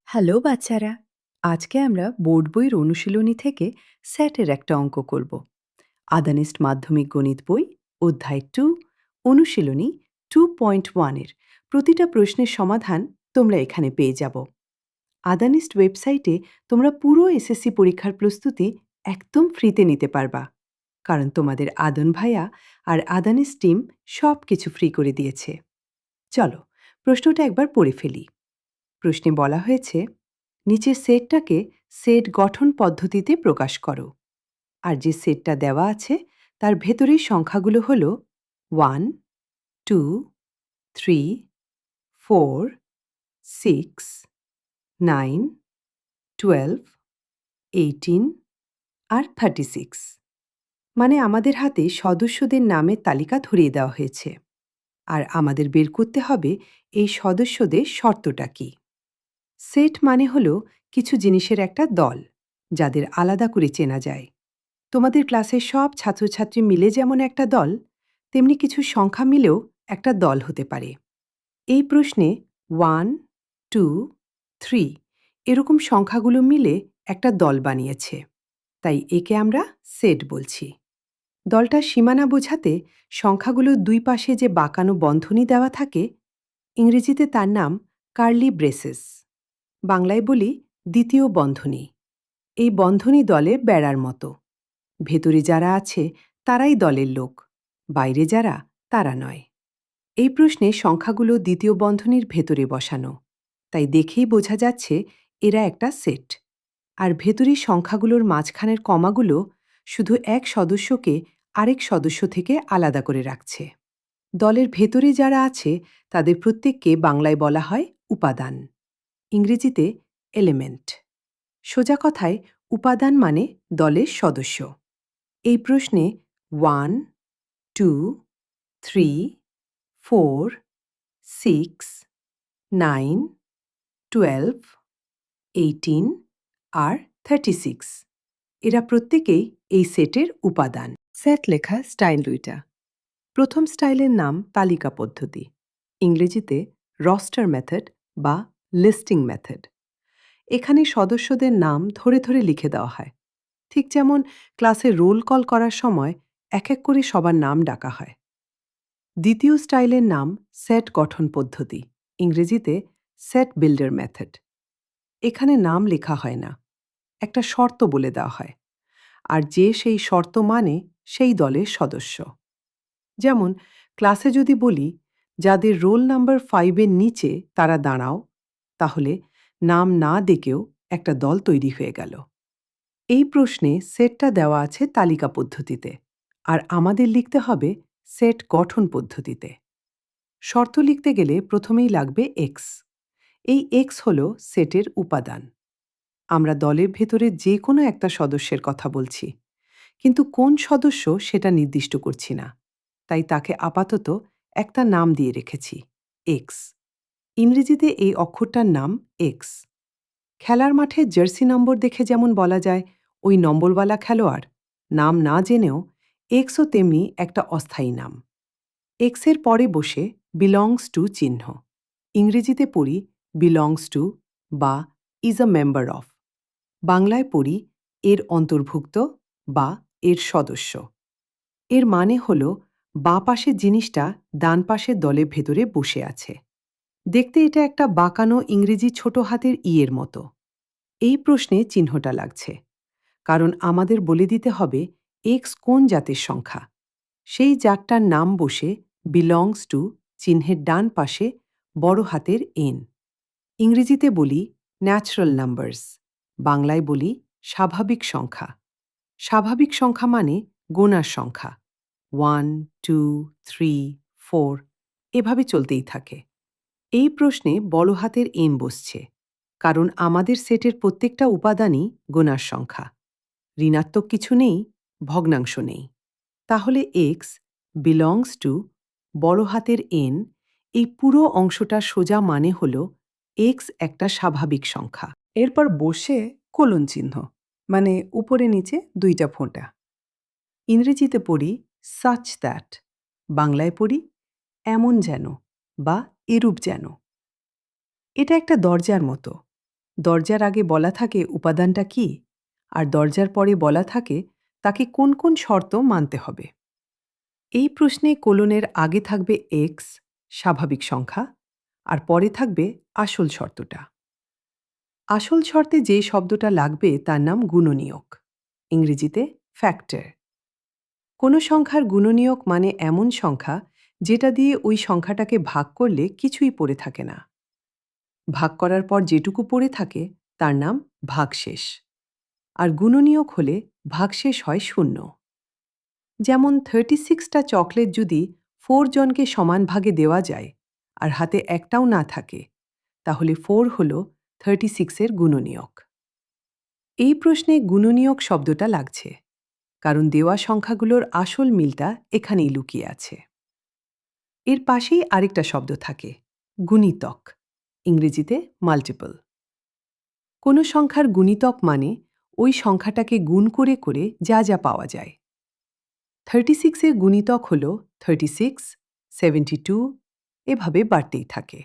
Hello বাচ্চারা, আজকে আমরা বোর্ড বইয়ের অনুশীলনী থেকে স্যাটের একটা অঙ্ক করব। আদানিস্ট মাধ্যমিক গণিত বই অধ্যায় 2 অনুশীলনী 2.1-এর প্রতিটা প্রশ্নের সমাধান তোমরা এখানে পেয়ে যাব। আদানিস্ট ওয়েবসাইটে তোমরা পুরো এসএসসি পরীক্ষার প্রস্তুতি একদম ফ্রিতে নিতে পারবা, কারণ তোমাদের আদন ভাইয়া আর আদানিস্ট টিম সব কিছু ফ্রি করে দিয়েছে। চলো প্রশ্নটা একবার পড়ে ফেলি। প্রশ্নে বলা হয়েছে, নিচের সেটটাকে সেট গঠন পদ্ধতিতে প্রকাশ করো। আর যে সেটটা দেওয়া আছে তার ভেতরের সংখ্যাগুলো হল 1, 2, 3, 4, 6, 9, 12, 18 আর 36। মানে আমাদের হাতে সদস্যদের নামের তালিকা ধরিয়ে দেওয়া হয়েছে, আর আমাদের বের করতে হবে এই সদস্যদের শর্তটা কী। সেট মানে হলো কিছু জিনিসের একটা দল, যাদের আলাদা করে চেনা যায়। তোমাদের ক্লাসের সব ছাত্রছাত্রী মিলে যেমন একটা দল, তেমনি কিছু সংখ্যা মিলেও একটা দল হতে পারে। এই প্রশ্নে 1, 2, 3 এরকম সংখ্যাগুলো মিলে একটা দল বানিয়েছে, তাই একে আমরা সেট বলছি। দলটার সীমানা বোঝাতে সংখ্যাগুলোর দুই পাশে যে বাঁকানো বন্ধনী দেওয়া থাকে, ইংরেজিতে তার নাম কার্লি ব্রেসেস, বাংলায় বলি দ্বিতীয় বন্ধনী। এই বন্ধনী দলের বেড়ার মতো। ভেতরে যারা আছে তারাই দলের লোক, বাইরে যারা তারা নয়। এই প্রশ্নে সংখ্যাগুলো দ্বিতীয় বন্ধনীর ভেতরে বসানো, তাই দেখেই বোঝা যাচ্ছে এরা একটা সেট। আর ভেতরের সংখ্যাগুলোর মাঝখানের কমাগুলো শুধু এক সদস্যকে আরেক সদস্য থেকে আলাদা করে রাখছে। দলের ভেতরে যারা আছে তাদের প্রত্যেককে বাংলায় বলা হয় উপাদান, ইংরেজিতে এলিমেন্ট। সোজা কথায় উপাদান মানে দলের সদস্য। এই প্রশ্নে 1, 2, 3, 4, 6, 9, 12, 18 আর 36 এরা প্রত্যেকেই এই সেটের উপাদান। সেট লেখা স্টাইল দুইটা। প্রথম স্টাইলের নাম তালিকা পদ্ধতি, ইংরেজিতে রস্টার মেথড বা লিস্টিং মেথড। এখানে সদস্যদের নাম ধরে ধরে লিখে দেওয়া হয়, ঠিক যেমন ক্লাসে রোল কল করার সময় এক এক করে সবার নাম ডাকা হয়। দ্বিতীয় স্টাইলের নাম সেট গঠন পদ্ধতি, ইংরেজিতে সেট বিল্ডার মেথড। এখানে নাম লেখা হয় না, একটা শর্ত বলে দেওয়া হয়, আর যে সেই শর্ত মানে সেই দলের সদস্য। যেমন ক্লাসে যদি বলি যাদের রোল নাম্বার 5-এর নিচে তারা দাঁড়াও, তাহলে নাম না ডেকেও একটা দল তৈরি হয়ে গেল। এই প্রশ্নে সেটটা দেওয়া আছে তালিকা পদ্ধতিতে, আর আমাদের লিখতে হবে সেট গঠন পদ্ধতিতে। শর্ত লিখতে গেলে প্রথমেই লাগবে এক্স। এই এক্স হল সেটের উপাদান। আমরা দলের ভেতরে যে কোনো একটা সদস্যের কথা বলছি, কিন্তু কোন সদস্য সেটা নির্দিষ্ট করছি না, তাই তাকে আপাতত একটা নাম দিয়ে রেখেছি, এক্স। ইংরেজিতে এই অক্ষরটার নাম এক্স। খেলার মাঠে জার্সি নম্বর দেখে যেমন বলা যায় ওই নম্বরওয়ালা খেলোয়াড়, নাম না জেনেও এক্সও তেমনি একটা অস্থায়ী নাম। এক্সের পরে বসে বিলংস টু চিহ্ন, ইংরেজিতে পড়ি বিলংস টু বা ইজ আ মেম্বার অফ, বাংলায় পড়ি এর অন্তর্ভুক্ত বা এর সদস্য। এর মানে হল বাঁ পাশের জিনিসটা ডান পাশের দলের ভেতরে বসে আছে। দেখতে এটা একটা বাঁকানো ইংরেজি ছোট হাতের এর মতো। এই প্রশ্নে চিহ্নটা লাগছে, কারণ আমাদের বলে দিতে হবে এক্স কোন জাতের সংখ্যা। সেই জাতটার নাম বসে বিলংস টু চিহ্নের ডান পাশে বড় হাতের এন। ইংরেজিতে বলি ন্যাচারাল নাম্বারস, বাংলায় বলি স্বাভাবিক সংখ্যা। স্বাভাবিক সংখ্যা মানে গোনার সংখ্যা, 1, 2, 3, 4 এভাবে চলতেই থাকে। এই প্রশ্নে বড় হাতের এন বসছে, কারণ আমাদের সেটের প্রত্যেকটা উপাদানই গোনার সংখ্যা। ঋণাত্মক কিছু নেই, ভগ্নাংশ নেই। তাহলে এক্স বিলংস টু বড় হাতের এন, এই পুরো অংশটা সোজা মানে হল এক্স একটা স্বাভাবিক সংখ্যা। এরপর বসে কোলন চিহ্ন, মানে উপরে নিচে দুইটা ফোঁটা। ইংরেজিতে পড়ি সাচ দ্যাট, বাংলায় পড়ি এমন যেন বা এরূপ যেন। এটা একটা দরজার মতো। দরজার আগে বলা থাকে উপাদানটা কি, আর দরজার পরে বলা থাকে তাকে কোন কোন শর্ত মানতে হবে। এই প্রশ্নে কোলনের আগে থাকবে এক্স, স্বাভাবিক সংখ্যা, আর পরে থাকবে আসল শর্তটা। আসল শর্তে যে শব্দটা লাগবে তার নাম গুণনীয়ক, ইংরেজিতে ফ্যাক্টর। কোনো সংখ্যার গুণনীয়ক মানে এমন সংখ্যা যেটা দিয়ে ওই সংখ্যাটাকে ভাগ করলে কিছুই পড়ে থাকে না। ভাগ করার পর যেটুকু পড়ে থাকে তার নাম ভাগশেষ। আর গুণনীয়ক হলে ভাগশেষ হয় 0। যেমন 36টা চকলেট যদি 4 জনকে সমান ভাগে দেওয়া যায় আর হাতে একটাও না থাকে, তাহলে 4 হল 36-এর গুণনীয়ক। এই প্রশ্নে গুণনীয়ক শব্দটা লাগছে কারণ দেওয়া সংখ্যাগুলোর আসল মিলটা এখানেই লুকিয়ে আছে। এর পাশেই আরেকটা শব্দ থাকে, গুণিতক, ইংরেজিতে মাল্টিপল। কোনো সংখ্যার গুণিতক মানে ওই সংখ্যাটাকে গুণ করে করে যা যা পাওয়া যায়। 36-এর গুণিতক হল 36, 72, এভাবে বাড়তেই থাকে।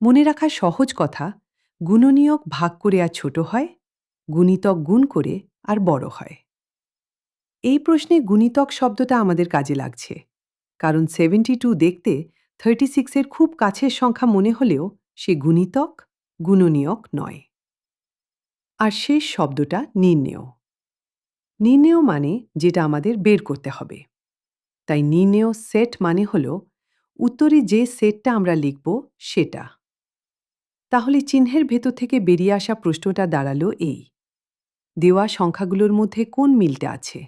মনে রাখা সহজ কথা, গুণনীয়ক ভাগ করে আর ছোট হয়, গুণিতক গুণ করে আর বড় হয়। এই প্রশ্নে গুণিতক শব্দটা আমাদের কাজে লাগছে কারণ 72 দেখতে 36-এর খুব কাছের সংখ্যা মনে হলেও সে গুণিতক, গুণনীয়ক নয়। আর শেষ শব্দটা নির্ণেয়। নির্ণেয় মানে যেটা আমাদের বের করতে হবে। তাই নির্ণেয় সেট মানে হল উত্তরে যে সেটটা আমরা লিখব সেটা। তাহলে চিহ্নের ভেতর থেকে বেরিয়ে আসা প্রশ্নটা দাঁড়ালো এই, দেওয়া সংখ্যাগুলোর মধ্যে কোন মিলটা আছে,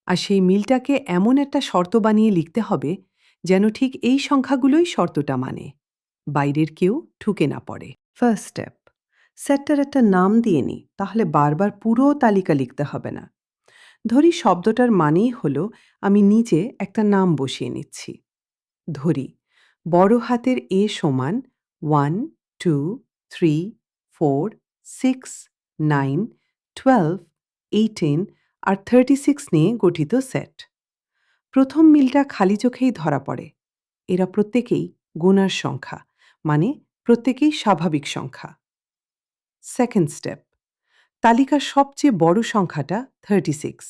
আর সেই মিলটাকে এমন একটা শর্ত বানিয়ে লিখতে হবে যেন ঠিক এই সংখ্যাগুলোই শর্তটা মানে, বাইরের কেউ ঢুকে না পড়ে। ফার্স্ট স্টেপ, সেটটার একটা নাম দিয়ে নিই, তাহলে বারবার পুরো তালিকা লিখতে হবে না। ধরি শব্দটার মানেই হলো আমি নিজে একটা নাম বসিয়ে নিচ্ছি। ধরি বড় হাতের এ সমান 1, 2, 3, 4, 6, 9, 12, 18 আর 36 নিয়ে গঠিত সেট। প্রথম মিলটা খালি চোখেই ধরা পড়ে, এরা প্রত্যেকেই গুণার সংখ্যা, মানে প্রত্যেকেই স্বাভাবিক সংখ্যা। সেকেন্ড স্টেপ, তালিকার সবচেয়ে বড় সংখ্যাটা 36,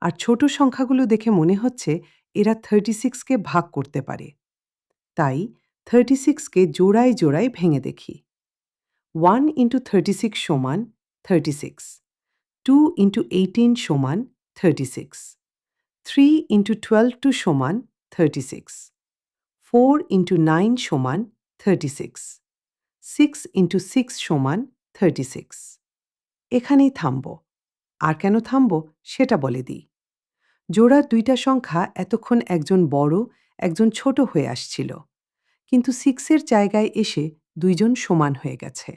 আর ছোট সংখ্যাগুলো দেখে মনে হচ্ছে এরা 36কে ভাগ করতে পারে। তাই 36কে জোড়ায় জোড়ায় ভেঙে দেখি। 1 into 36 সমান 36, 2 into 18 সমান 36, 3 into 12 সমান 36, 4 into 9 সমান 36, 6 into 6 সমান 36। এখানেই থামব। আর কেন থামব সেটা বলে দিই। জোড়ার দুইটা সংখ্যা এতক্ষণ একজন বড় একজন ছোট হয়ে আসছিল, কিন্তু 6-এর জায়গায় এসে দুইজন সমান হয়ে গেছে।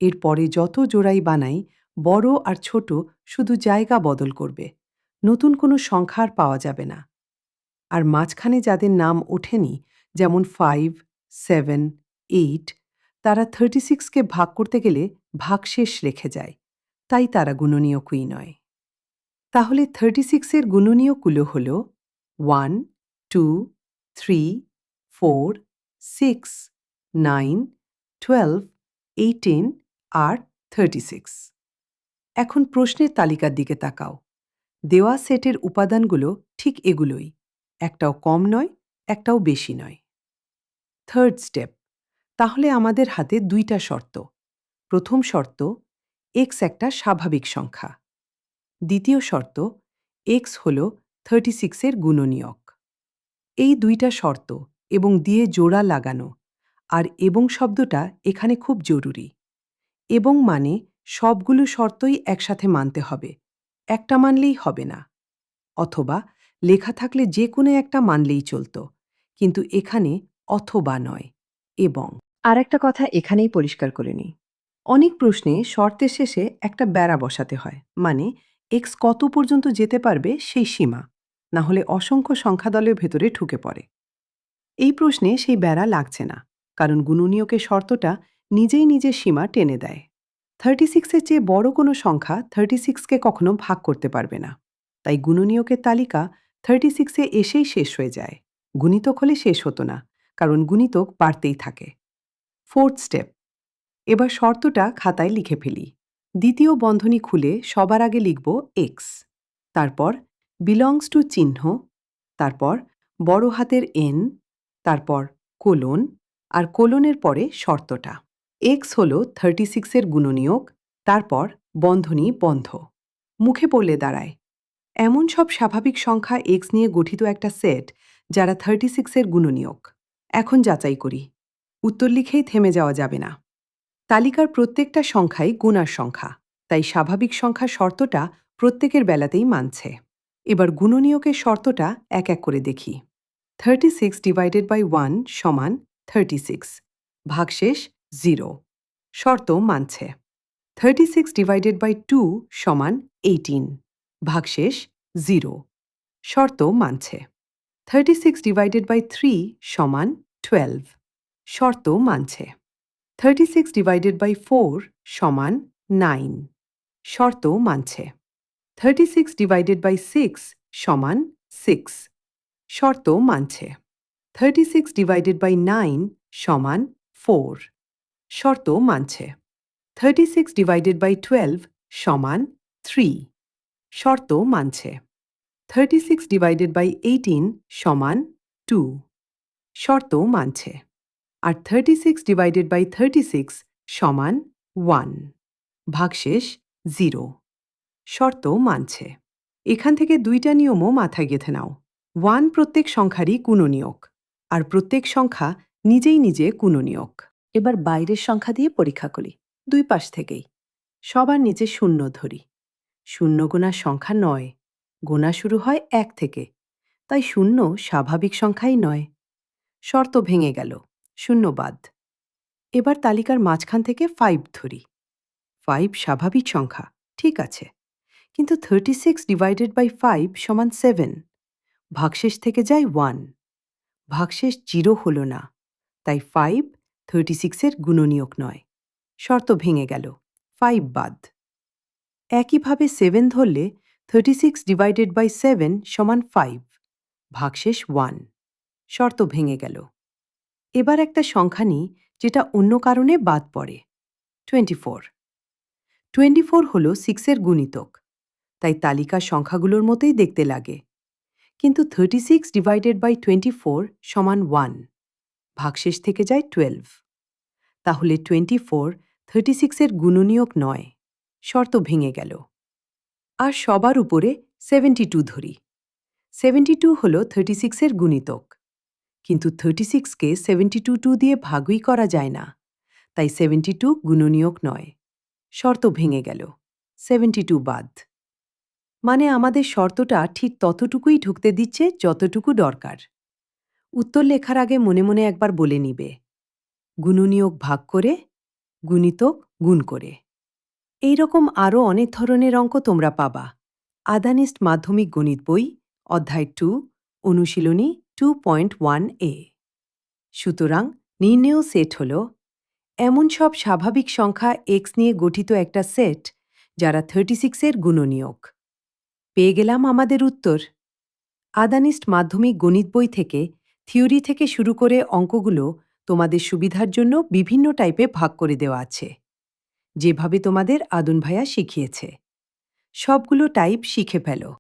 এরপরে যত জোড়াই বানাই বড় আর ছোট শুধু জায়গা বদল করবে, নতুন কোনো সংখ্যা আর পাওয়া যাবে না। আর মাঝখানে যাদের নাম ওঠেনি, যেমন 5, 7, 8, তারা 36কে ভাগ করতে গেলে ভাগশেষ রেখে যায়, তাই তারা গুণনীয়কই নয়। তাহলে 36-এর গুণনীয়কগুলো হল 1, 2, 3, 4, 6, 9, 12, 18 আর 36। এখন প্রশ্নের তালিকার দিকে তাকাও। দেওয়া সেটের উপাদানগুলো ঠিক এগুলোই, একটাও কম নয়, একটাও বেশি নয়। থার্ড স্টেপ, তাহলে আমাদের হাতে দুইটা শর্ত। প্রথম শর্ত, x একটা স্বাভাবিক সংখ্যা। দ্বিতীয় শর্ত, x হল 36-এর গুণনীয়ক। এই দুইটা শর্ত এবং দিয়ে জোড়া লাগানো, আর এবং শব্দটা এখানে খুব জরুরি। এবং মানে সবগুলো শর্তই একসাথে মানতে হবে, একটা মানলেই হবে না। অথবা লেখা থাকলে যে কোনো একটা মানলেই চলত, কিন্তু এখানে অথবা নয়, এবং। আর একটা কথা এখানেই পরিষ্কার করে নিই, অনেক প্রশ্নে শর্তের শেষে একটা বেড়া বসাতে হয়, মানে x কত পর্যন্ত যেতে পারবে সেই সীমা, না হলে অসংখ্য সংখ্যাদলের ভেতরে ঢুকে পড়ে। এই প্রশ্নে সেই বেড়া লাগছে না, কারণ গুণনীয়কের শর্তটা নিজেই নিজের সীমা টেনে দেয়। 36-এর চেয়ে বড় কোনো সংখ্যা 36কে কখনো ভাগ করতে পারবে না, তাই গুণনীয়কের তালিকা 36-এ এসেই শেষ হয়ে যায়। গুণিতক হলে শেষ হতো না, কারণ গুণিতক বাড়তেই থাকে। ফোর্থ স্টেপ, এবার শর্তটা খাতায় লিখে ফেলি। দ্বিতীয় বন্ধনী খুলে সবার আগে লিখব এক্স, তারপর বিলংস টু চিহ্ন, তারপর বড় হাতের এন, তারপর কোলন, আর কোলনের পরে শর্তটা। এক্স হল 36-এর গুণনীয়ক, তারপর বন্ধনী বন্ধ। মুখে পড়লে দাঁড়ায় এমন সব স্বাভাবিক সংখ্যা এক্স নিয়ে গঠিত একটা সেট যারা 36-এর গুণনীয়ক। এখন যাচাই করি। উত্তর লিখেই থেমে যাওয়া যাবে না। তালিকার প্রত্যেকটা সংখ্যাই গুণার সংখ্যা, তাই স্বাভাবিক সংখ্যার শর্তটা প্রত্যেকের বেলাতেই মানছে। এবার গুণনীয়কের শর্তটা এক এক করে দেখি। 36 ডিভাইডেড বাই 1 সমান 36, ভাগশেষ 0, শর্ত মানছে। 36 ডিভাইডেড বাই 2 সমান 18, ভাগশেষ 0, শর্ত মানছে। 36 ডিভাইডেড বাই 3 সমান 12, শর্ত মানছে। 36 ডিভাইডেড বাই 4 সমান 9, শর্ত মানছে। 36 ডিভাইডেড বাই 6 সমান 6, শর্ত মানছে। 36 ডিভাইডেড বাই 9 সমান 4, শর্ত মানছে। 36 ডিভাইডেড বাই 12 সমান 3, শর্ত মানছে। 36 ডিভাইডেড বাই 18 সমান 2, শর্ত মানছে। আর 36 ডিভাইডেড বাই 36 সমান 1, ভাগশেষ 0, শর্ত মানছে। এখান থেকে দুইটা নিয়মও মাথায় গেঁথে নাও। 1 প্রত্যেক সংখ্যারই গুণনীয়ক, আর প্রত্যেক সংখ্যা নিজেই নিজে গুণনীয়ক। এবার বাইরের সংখ্যা দিয়ে পরীক্ষা করি, দুই পাশ থেকেই। সবার নিচে শূন্য ধরি। শূন্য গোনার সংখ্যা নয়, গোনা শুরু হয় 1 থেকে, তাই শূন্য স্বাভাবিক সংখ্যাই নয়। শর্ত ভেঙে গেল, শূন্য বাদ। এবার তালিকার মাঝখান থেকে 5 ধরি। 5 স্বাভাবিক সংখ্যা, ঠিক আছে, কিন্তু 36 ডিভাইডেড বাই 5 সমান 7, ভাগশেষ থেকে যায় 1, ভাগশেষ 0 হলো না, তাই 5 36-এর গুণনীয়ক নয়। শর্ত ভেঙে গেল, 5 বাদ। একইভাবে 7 ধরলে 36 ডিভাইডেড বাই 7 সমান 5, ভাগশেষ 1, শর্ত ভেঙে গেল। এবার একটা সংখ্যা নিই যেটা অন্য কারণে বাদ পড়ে, 24। 24 হল 6-এর গুণিতক, তাই তালিকার সংখ্যাগুলোর মতোই দেখতে লাগে। কিন্তু 36 ডিভাইডেড বাই 24 সমান 1, ভাগশেষ থেকে যায় 12, তাহলে 24 36-এর গুণনীয়ক নয়। শর্ত ভেঙে গেল। আর সবার উপরে 72 ধরি। 72 হল 36-এর গুণিতক, কিন্তু 36-কে 72 দিয়ে ভাগই করা যায় না, তাই 72 গুণনীয়ক নয়। শর্ত ভেঙে গেল, 72 বাদ। মানে আমাদের শর্তটা ঠিক ততটুকুই ঢুকতে দিচ্ছে যতটুকু দরকার। উত্তর লেখার আগে মনে মনে একবার বলে নিবে, গুণনীয়ক ভাগ করে, গুণিতক গুণ করে। এই রকম আরও অনেক ধরনের অঙ্ক তোমরা পাবা আদানিস্ট মাধ্যমিক গণিত বই, অধ্যায় 2, অনুশীলনী 2.1a। সুতরাং নির্ণেয় সেট হল এমন সব স্বাভাবিক সংখ্যা x নিয়ে গঠিত একটা সেট যারা 36-এর গুণনীয়ক। পেয়ে গেলাম আমাদের উত্তর। আদানিস্ট মাধ্যমিক গণিত বই থেকে থিওরি থেকে শুরু করে অঙ্কগুলো তোমাদের সুবিধার জন্য বিভিন্ন টাইপে ভাগ করে দেওয়া আছে, যেভাবে তোমাদের আদুন ভাইয়া শিখিয়েছে। সবগুলো টাইপ শিখে ফেলো।